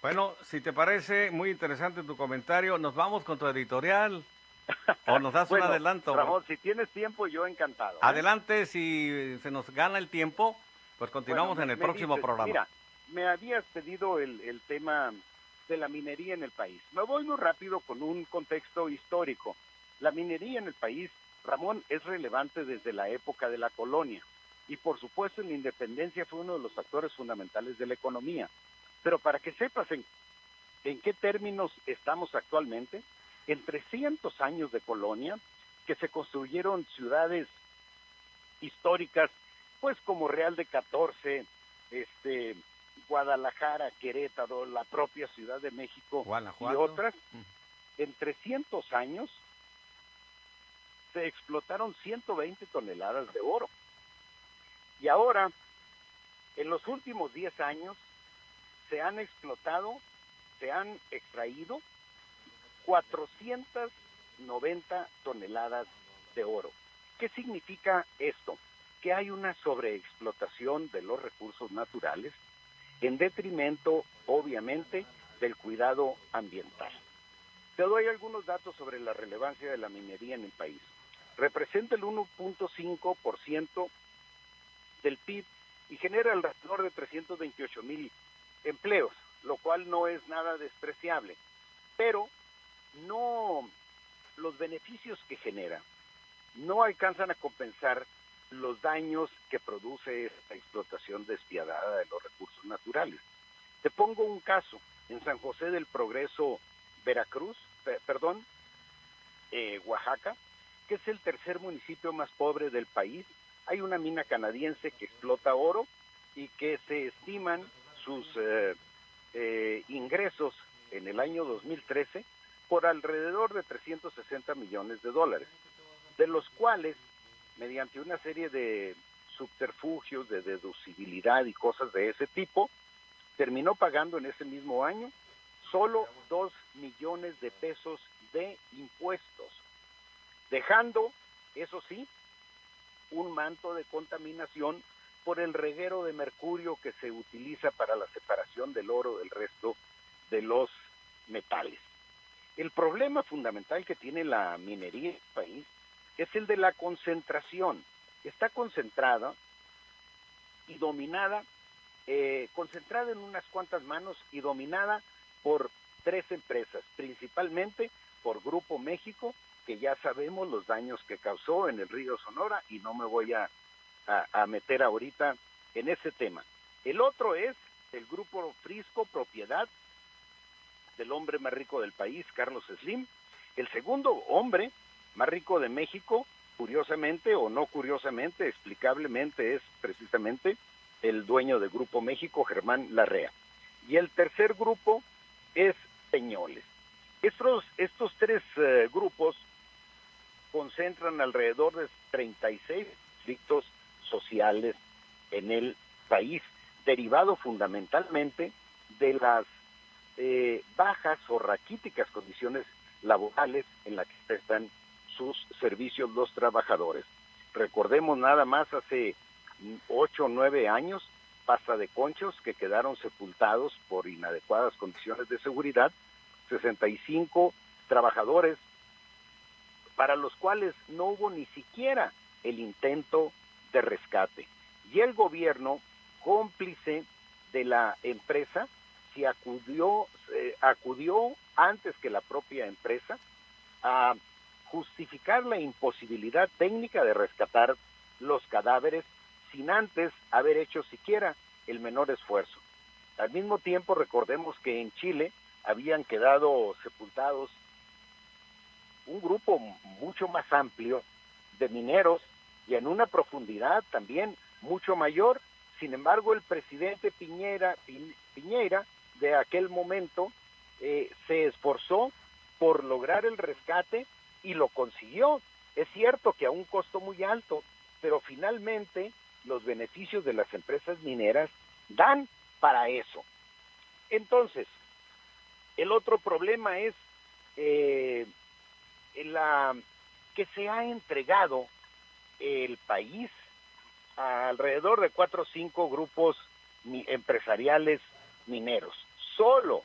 Bueno, si te parece muy interesante tu comentario, nos vamos con tu editorial o nos das un Bueno, adelanto. Ramón, si tienes tiempo, yo encantado, ¿eh? Adelante, si se nos gana el tiempo, pues Bueno, continuamos me, en el me próximo dices, programa. mira, me habías pedido el tema de la minería en el país. Me voy muy rápido con un contexto histórico. La minería en el país, Ramón, es relevante desde la época de la colonia. Y por supuesto, en la independencia fue uno de los factores fundamentales de la economía. Pero para que sepas en qué términos estamos actualmente, en 300 años de colonia, que se construyeron ciudades históricas, pues como Real de 14, este, Guadalajara, Querétaro, la propia Ciudad de México y Guanajuato. otras, en 300 años se explotaron 120 toneladas de oro. Y ahora, en los últimos 10 años, se han explotado, se han extraído 490 toneladas de oro. ¿Qué significa esto? Que hay una sobreexplotación de los recursos naturales en detrimento, obviamente, del cuidado ambiental. Te doy algunos datos sobre la relevancia de la minería en el país. Representa el 1.5% del PIB y genera alrededor de 328,000 empleos, lo cual no es nada despreciable. Pero no, los beneficios que genera no alcanzan a compensar los daños que produce esta explotación despiadada de los recursos naturales. Te pongo un caso. En San José del Progreso, Veracruz, Oaxaca, que es el tercer municipio más pobre del país, hay una mina canadiense que explota oro y que se estiman sus ingresos en el año 2013 por alrededor de 360 millones de dólares, de los cuales, mediante una serie de subterfugios, de deducibilidad y cosas de ese tipo, terminó pagando en ese mismo año solo 2 millones de pesos de impuestos, dejando, eso sí, un manto de contaminación por el reguero de mercurio que se utiliza para la separación del oro del resto de los metales. El problema fundamental que tiene la minería en el país es el de la concentración. Está concentrada y dominada, concentrada en unas cuantas manos y dominada por 3 empresas, principalmente por Grupo México, que ya sabemos los daños que causó en el río Sonora y no me voy a meter ahorita en ese tema. El otro es el Grupo Frisco, propiedad del hombre más rico del país, Carlos Slim. El segundo hombre más rico de México, curiosamente o no curiosamente, explicablemente, es precisamente el dueño de Grupo México, Germán Larrea. Y el tercer grupo es Peñoles. Estos tres grupos concentran alrededor de 36 distritos sociales en el país, derivado fundamentalmente de las bajas o raquíticas condiciones laborales en las que prestan sus servicios los trabajadores. Recordemos nada más hace 8 o 9 años, Pasta de Conchos, que quedaron sepultados por inadecuadas condiciones de seguridad, 65 trabajadores para los cuales no hubo ni siquiera el intento de rescate. Y el gobierno, cómplice de la empresa, se acudió antes que la propia empresa a justificar la imposibilidad técnica de rescatar los cadáveres sin antes haber hecho siquiera el menor esfuerzo. Al mismo tiempo, recordemos que en Chile habían quedado sepultados un grupo mucho más amplio de mineros y en una profundidad también mucho mayor. Sin embargo, el presidente Piñera de aquel momento se esforzó por lograr el rescate y lo consiguió. Es cierto que a un costo muy alto, pero finalmente los beneficios de las empresas mineras dan para eso. Entonces, el otro problema es que se ha entregado el país a alrededor de 4 o 5 grupos empresariales mineros. Solo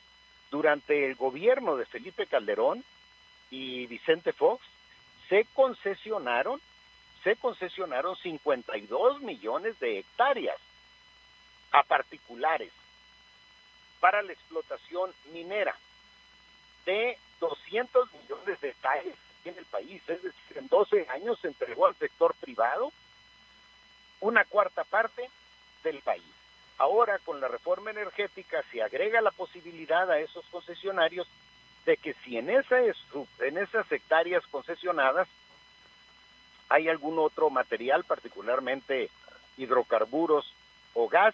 durante el gobierno de Felipe Calderón y Vicente Fox, se concesionaron 52 millones de hectáreas a particulares para la explotación minera de 200 millones de hectáreas en el país, es decir, en 12 años se entregó al sector privado una cuarta parte del país. Ahora, con la reforma energética, se agrega la posibilidad a esos concesionarios de que si en esas hectáreas concesionadas hay algún otro material, particularmente hidrocarburos o gas,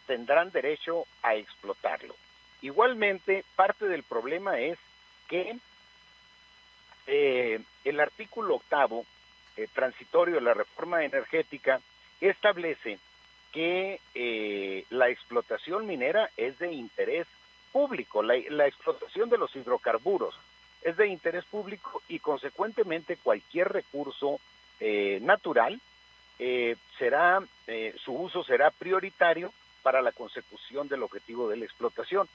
tendrán derecho a explotarlo. Igualmente, parte del problema es que el artículo 8, transitorio de la reforma energética, establece que la explotación minera es de interés público, la explotación de los hidrocarburos es de interés público y consecuentemente cualquier recurso natural su uso será prioritario para la consecución del objetivo de la explotación.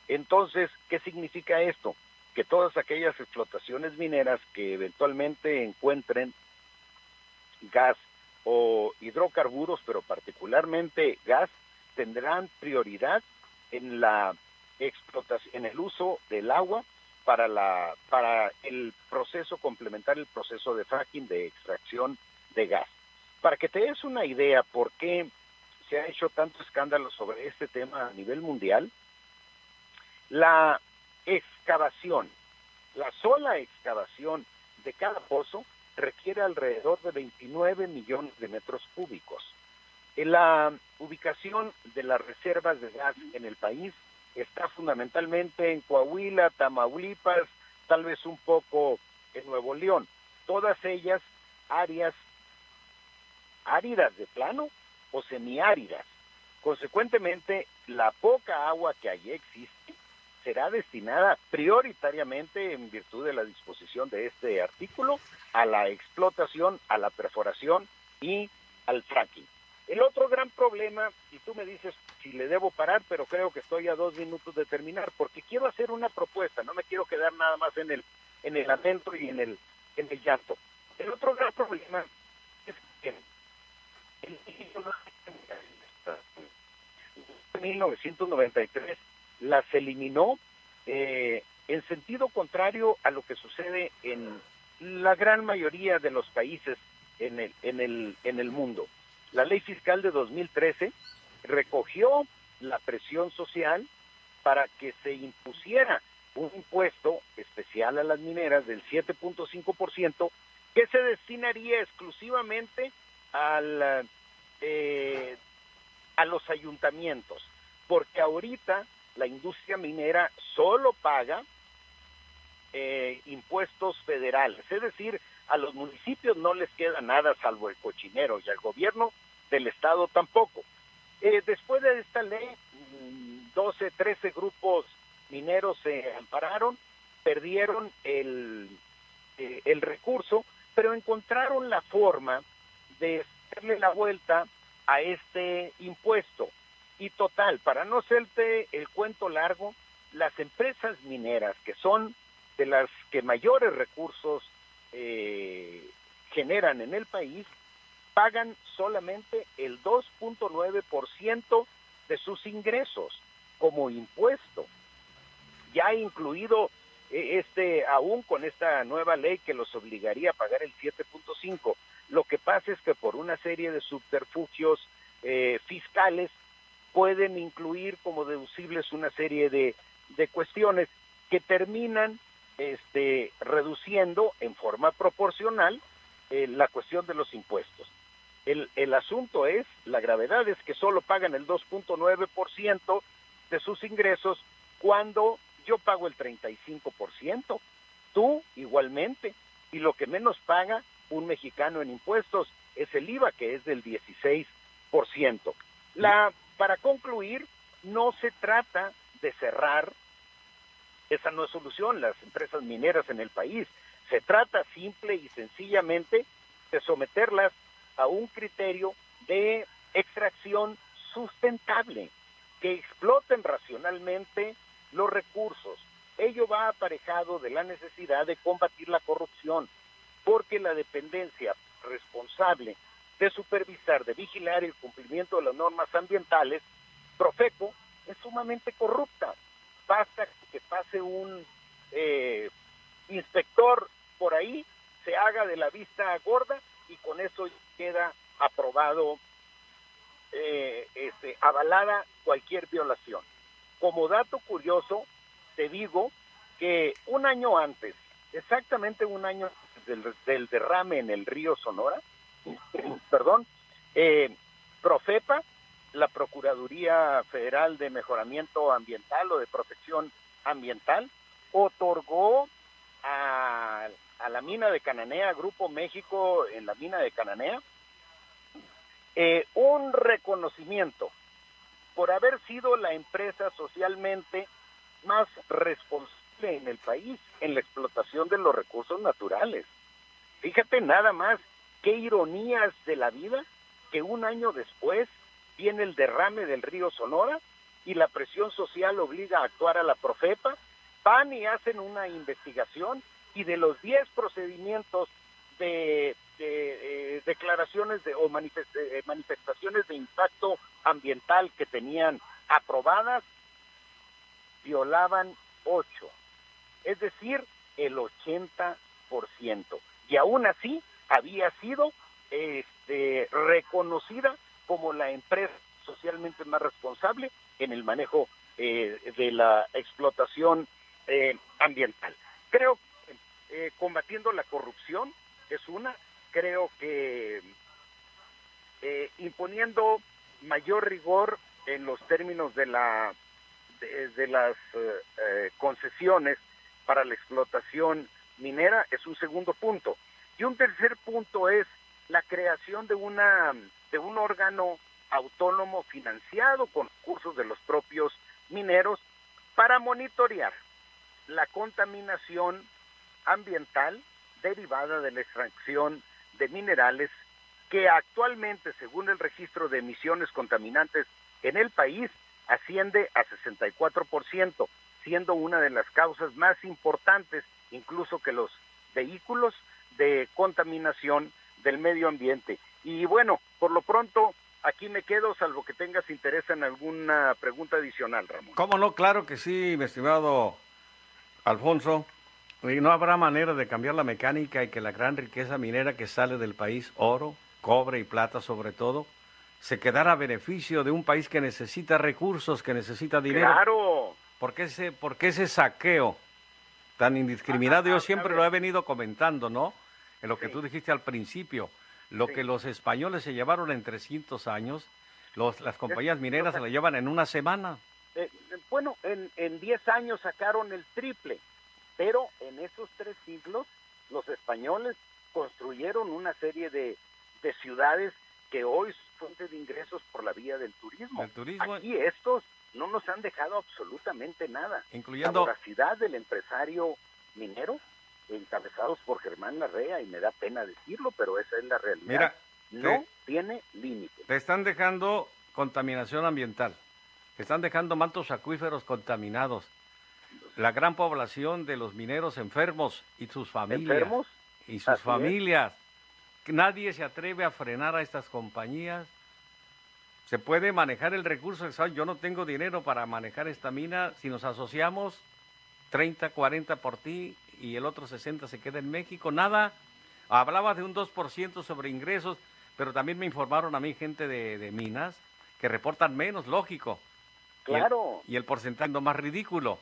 Entonces, ¿qué significa esto? Que todas aquellas explotaciones mineras que eventualmente encuentren gas o hidrocarburos, pero particularmente gas, tendrán prioridad en la explotación, en el uso del agua para el proceso complementar el proceso de fracking, de extracción de gas. Para que te des una idea por qué se ha hecho tanto escándalo sobre este tema a nivel mundial, la sola excavación de cada pozo requiere alrededor de 29 millones de metros cúbicos. La ubicación de las reservas de gas en el país está fundamentalmente en Coahuila, Tamaulipas, tal vez un poco en Nuevo León. Todas ellas áreas áridas de plano o semiáridas. Consecuentemente, la poca agua que allí existe será destinada prioritariamente, en virtud de la disposición de este artículo, a la explotación, a la perforación y al fracking. El otro gran problema, y tú me dices si le debo parar, pero creo que estoy a 2 minutos de terminar, porque quiero hacer una propuesta, no me quiero quedar nada más en el lamento y en el llanto. El otro gran problema es que en 1993 las eliminó en sentido contrario a lo que sucede en la gran mayoría de los países en el mundo. La ley fiscal de 2013 recogió la presión social para que se impusiera un impuesto especial a las mineras del 7.5% que se destinaría exclusivamente a los ayuntamientos, porque ahorita la industria minera solo paga impuestos federales, es decir, a los municipios no les queda nada salvo el cochinero y al gobierno del estado tampoco. Después de esta ley, 12, 13 grupos mineros se ampararon, perdieron el recurso, pero encontraron la forma de darle la vuelta a este impuesto. Y total, para no hacerte el cuento largo, las empresas mineras, que son de las que mayores recursos generan en el país, pagan solamente el 2.9% de sus ingresos como impuesto. Ya incluido aún con esta nueva ley que los obligaría a pagar el 7.5%. Lo que pasa es que por una serie de subterfugios fiscales pueden incluir como deducibles una serie de cuestiones que terminan reduciendo en forma proporcional la cuestión de los impuestos. El asunto es, la gravedad es que solo pagan el 2.9% de sus ingresos cuando yo pago el 35%, tú igualmente, y lo que menos paga un mexicano en impuestos es el IVA, que es del 16%. Para concluir, no se trata de cerrar, esa no es solución, las empresas mineras en el país. Se trata simple y sencillamente de someterlas a un criterio de extracción sustentable, que exploten racionalmente los recursos, ello va aparejado de la necesidad de combatir la corrupción, porque la dependencia responsable de supervisar, de vigilar el cumplimiento de las normas ambientales, Profeco, es sumamente corrupta. Basta que pase un inspector por ahí, se haga de la vista gorda y con eso queda aprobado, avalada cualquier violación. Como dato curioso, te digo que un año antes, exactamente un año antes del derrame en el río Sonora, perdón, Profepa, la Procuraduría Federal de Mejoramiento Ambiental o de Protección Ambiental, otorgó a la mina de Cananea, Grupo México en la mina de Cananea, un reconocimiento por haber sido la empresa socialmente más responsable en el país en la explotación de los recursos naturales. Fíjate nada más, qué ironías de la vida, que un año después viene el derrame del río Sonora y la presión social obliga a actuar a la Profepa, van y hacen una investigación y de los 10 procedimientos de declaraciones o manifestaciones de impacto ambiental que tenían aprobadas, violaban 8, es decir, el 80%. Y aún así había sido reconocida como la empresa socialmente más responsable en el manejo de la explotación ambiental. Creo que combatiendo la corrupción es una, creo que imponiendo mayor rigor en los términos de las concesiones para la explotación minera es un segundo punto. Y un tercer punto es la creación de un órgano autónomo financiado con recursos de los propios mineros para monitorear la contaminación ambiental derivada de la extracción de minerales que actualmente, según el registro de emisiones contaminantes en el país, asciende a 64%, siendo una de las causas más importantes, incluso que los vehículos, de contaminación del medio ambiente. Y bueno, por lo pronto, aquí me quedo, salvo que tengas interés en alguna pregunta adicional, Ramón. ¿Cómo no? Claro que sí, mi estimado Alfonso. Y no habrá manera de cambiar la mecánica y que la gran riqueza minera que sale del país, oro, cobre y plata sobre todo, se quedara a beneficio de un país que necesita recursos, que necesita dinero. ¡Claro! ¿Por qué ese saqueo tan indiscriminado? Yo siempre lo he venido comentando, ¿no? En lo que tú dijiste al principio, lo que los españoles se llevaron en 300 años, las compañías mineras se lo llevan en una semana. Bueno, en 10 años sacaron el triple, pero en esos 3 siglos los españoles construyeron una serie de ciudades que hoy son fuente de ingresos por la vía del turismo. Aquí estos no nos han dejado absolutamente nada. Incluyendo la voracidad del empresario minero, encabezados por Germán Larrea, y me da pena decirlo, pero esa es la realidad. Mira, no tiene límite. Te están dejando contaminación ambiental, te están dejando mantos acuíferos contaminados, la gran población de los mineros enfermos y sus familias. ¿Enfermos? Y sus familias. Nadie se atreve a frenar a estas compañías. Se puede manejar el recurso. Yo no tengo dinero para manejar esta mina. Si nos asociamos, 30, 40 por ti y el otro 60 se queda en México. Nada. Hablabas de un 2% sobre ingresos, pero también me informaron a mí gente de minas que reportan menos, lógico. Claro. Y el porcentaje es más ridículo.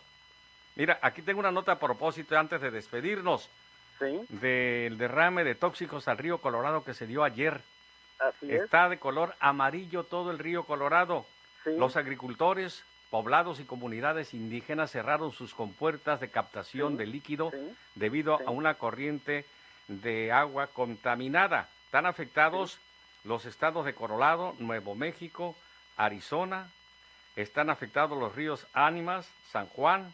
Mira, aquí tengo una nota a propósito antes de despedirnos. ¿Sí? Del derrame de tóxicos al río Colorado que se dio ayer. Así es. Está de color amarillo todo el río Colorado. Sí. Los agricultores, poblados y comunidades indígenas cerraron sus compuertas de captación de líquido debido a una corriente de agua contaminada. Están afectados los estados de Colorado, Nuevo México, Arizona. Están afectados los ríos Ánimas, San Juan,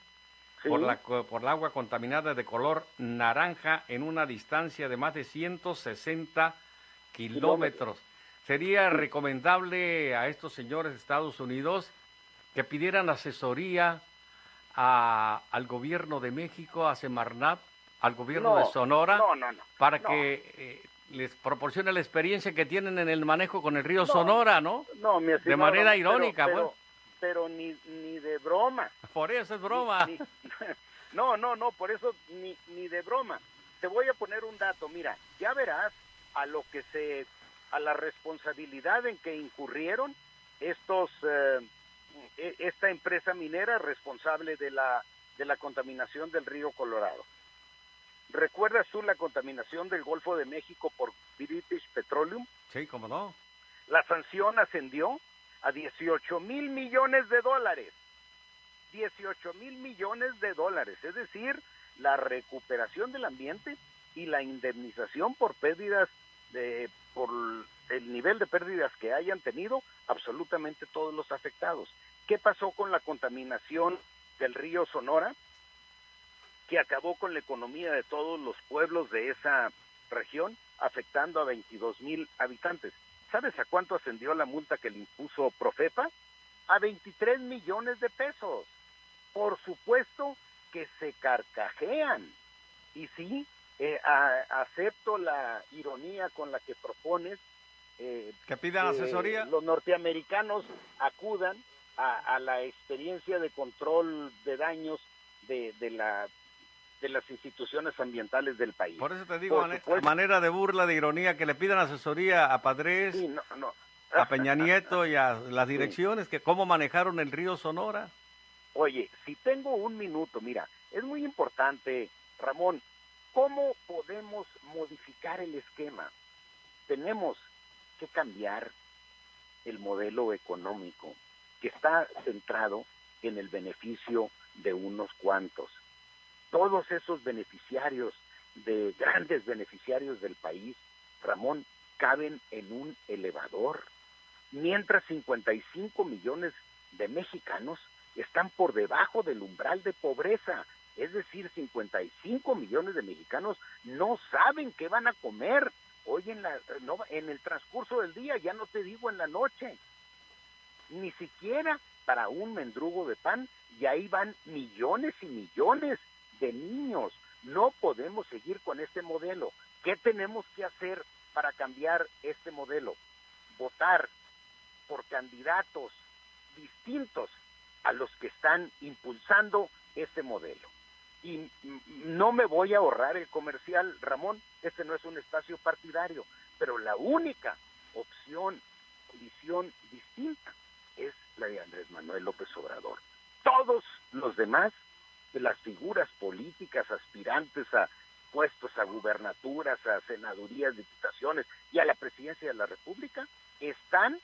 por la agua contaminada de color naranja en una distancia de más de 160 kilómetros. Sería recomendable a estos señores de Estados Unidos que pidieran asesoría al gobierno de México, a Semarnat, al gobierno de Sonora, para que les proporcione la experiencia que tienen en el manejo con el río Sonora, ¿no? No, mi estimado, de manera irónica, pero ni de broma. Por eso es broma. No, por eso ni de broma. Te voy a poner un dato, mira, ya verás a la responsabilidad en que incurrieron esta empresa minera responsable de la contaminación del río Colorado. ¿Recuerdas tú la contaminación del Golfo de México por British Petroleum? Sí, cómo no. La sanción ascendió a $18 mil millones. 18 mil millones de dólares, es decir, la recuperación del ambiente y la indemnización por pérdidas, por el nivel de pérdidas que hayan tenido absolutamente todos los afectados. ¿Qué pasó con la contaminación del río Sonora? Que acabó con la economía de todos los pueblos de esa región, afectando a 22 mil habitantes. ¿Sabes a cuánto ascendió la multa que le impuso Profepa? A 23 millones de pesos. Por supuesto que se carcajean. Y sí, acepto la ironía con la que propones que pidan asesoría. Los norteamericanos acudan a la experiencia de control de daños de las instituciones ambientales del país. Por eso te digo, manera de burla, de ironía, que le pidan asesoría a Padres, a Peña Nieto y a las direcciones, que cómo manejaron el río Sonora. Oye, si tengo un minuto, mira, es muy importante, Ramón, ¿cómo podemos modificar el esquema? Tenemos que cambiar el modelo económico que está centrado en el beneficio de unos cuantos. Todos esos beneficiarios, de grandes beneficiarios del país, Ramón, caben en un elevador, mientras 55 millones de mexicanos están por debajo del umbral de pobreza. Es decir, 55 millones de mexicanos no saben qué van a comer hoy en el transcurso del día, ya no te digo en la noche, ni siquiera para un mendrugo de pan, y ahí van millones y millones de niños. No podemos seguir con este modelo. ¿Qué tenemos que hacer para cambiar este modelo? Votar por candidatos distintos a los que están impulsando este modelo. Y no me voy a ahorrar el comercial, Ramón, este no es un espacio partidario, pero la única opción, visión distinta, es la de Andrés Manuel López Obrador. Todos los demás, de las figuras políticas aspirantes a puestos, a gubernaturas, a senadurías, diputaciones y a la presidencia de la República, están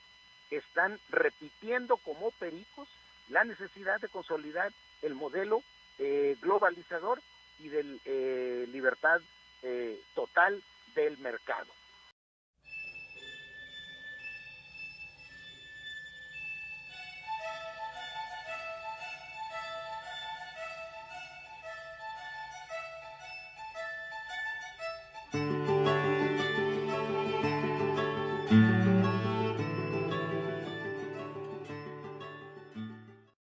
repitiendo como pericos la necesidad de consolidar el modelo globalizador y de libertad total del mercado.